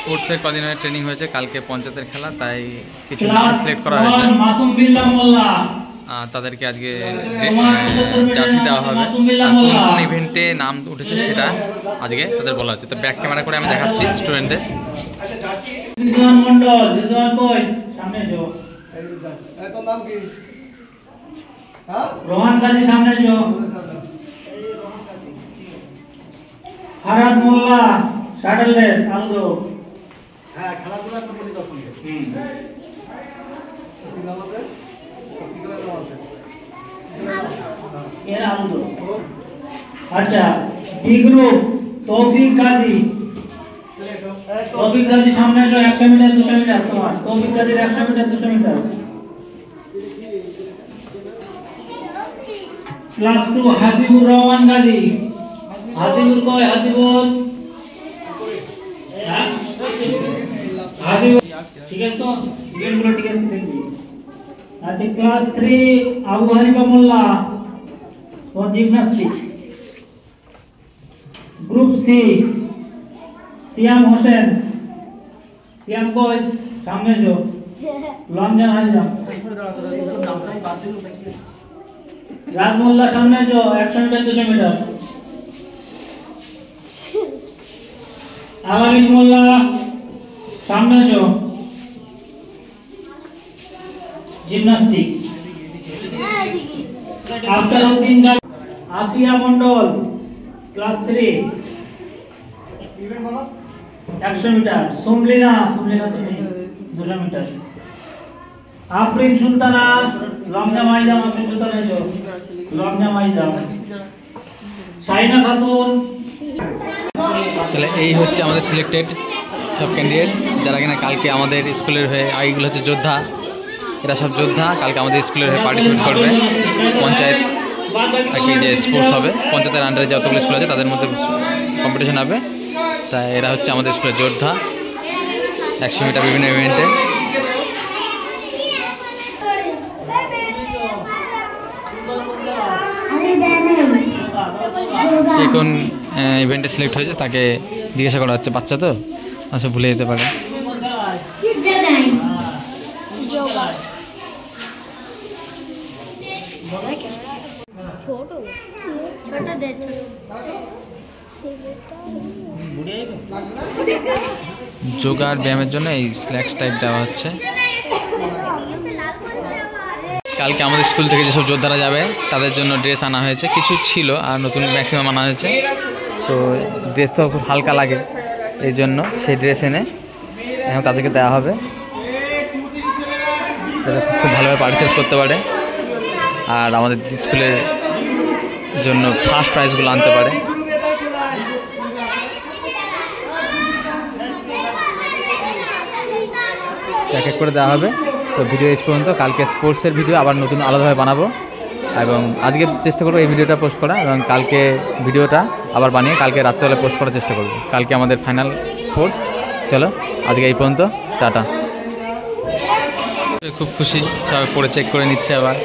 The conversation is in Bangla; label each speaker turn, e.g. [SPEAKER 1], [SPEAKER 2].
[SPEAKER 1] স্পোর্টসের কদিনের ট্রেনিং হয়েছে, কালকে পঞ্চায়েতের খেলা, তাই কিছু সিলেক্ট করা হয়েছে। তাদেরকে আজকে জার্সি দেওয়া হবে। কোন কোন ইভেন্টে নাম উঠেছে সেটা আজকে তাদের বলা হচ্ছে। তো ব্যাক ক্যামেরা করে আমি দেখাচ্ছি স্টুডেন্টদের।
[SPEAKER 2] রোহান গাজী সামনে जो হারাত মোল্লা শাটল রেস আলদো হ্যাঁ খেলাধুলা তো বলি তখন এরা আলদো। আচ্ছা বি গ্রুপ তৌফিক গাজী সামনে जो 100 মিটার 200 মিটার তোমার তৌফিক গাজীর 100 metre 200 metre. Class 2 Hasibur Rahman Gazi Hasibur কয় হাসিবুর হ্যাঁ হাসিবুর ঠিক আছে তো গেমগুলো ঠিক আছে দেখবি। আচ্ছা ক্লাস 3 আবু হানিফা মোল্লা ও জিমনাস্টিক। গ্রুপ সি সিয়াম হোসেন সিয়াম কয় সামনে जो লঞ্জন হাইজাম রাজমোল্লা সামনে जो 100 মিটার 200 মিটার। আলামিন মোল্লা সামনে जो জিমনাস্টিক। আফতার উদ্দিন আফিয়া মন্ডল ক্লাস 3 ইভেন্ট বলো 100 মিটার। সুমলিনা তো নেই 200 মিটার। আফরিন সুলতানা লংজা মাইজাম আফরিন সুলতানা जो লংজা মাইজাম। শাইনা খাতুন।
[SPEAKER 1] তাহলে এই হচ্ছে আমাদের সিলেক্টেড সব ক্যান্ডিডেট যারা কিনা কালকে আমাদের স্কুলের হয়ে, এইগুলো হচ্ছে যোদ্ধা, এরা সব যোদ্ধা কালকে আমাদের স্কুলের হয়ে পার্টিসিপেট করবে। পঞ্চায়েত আর কি যে স্পোর্টস হবে, পঞ্চায়েতের আন্ডারে যতগুলো স্কুল আছে তাদের মধ্যে কম্পিটিশন হবে। তাই এরা হচ্ছে আমাদের স্কুলের যোদ্ধা 100 মিটার বিভিন্ন ইভেন্টে। কে কোন ইভেন্টে সিলেক্ট হয়েছে তাকে জিজ্ঞাসা করা হচ্ছে। বাচ্চা তো আচ্ছা ভুলে যেতে পারে। যোগা আর ব্যায়ামের জন্য এই স্ল্যাক্স টাইপ দেওয়া হচ্ছে। কালকে আমাদের স্কুল থেকে যেসব যোদ্ধারা যাবে তাদের জন্য ড্রেস আনা হয়েছে, কিছু ছিল আর নতুন ম্যাক্সিমাম আনা হয়েছে। তো ড্রেস তো খুব হালকা লাগে, এই জন্য সেই ড্রেস এনে এখন তাদেরকে দেওয়া হবে, যাতে খুব ভালোভাবে পার্টিসিপেট করতে পারে আর আমাদের স্কুলের জন্য ফার্স্ট প্রাইজগুলো আনতে পারে। এক এক করে দেওয়া হবে। তো ভিডিও এই পর্যন্ত। কালকে স্পোর্টসের ভিডিও আবার নতুন আলাদাভাবে বানাবো এবং আজকে চেষ্টা করবো এই ভিডিওটা পোস্ট করা এবং কালকে ভিডিওটা আবার বানিয়ে কালকে রাত্রেবেলা পোস্ট করার চেষ্টা করবো। কালকে আমাদের ফাইনাল স্পোর্টস। চলো আজকে এই পর্যন্ত, টাটা। খুব খুশি, সবাই পরে চেক করে নিচ্ছে আবার।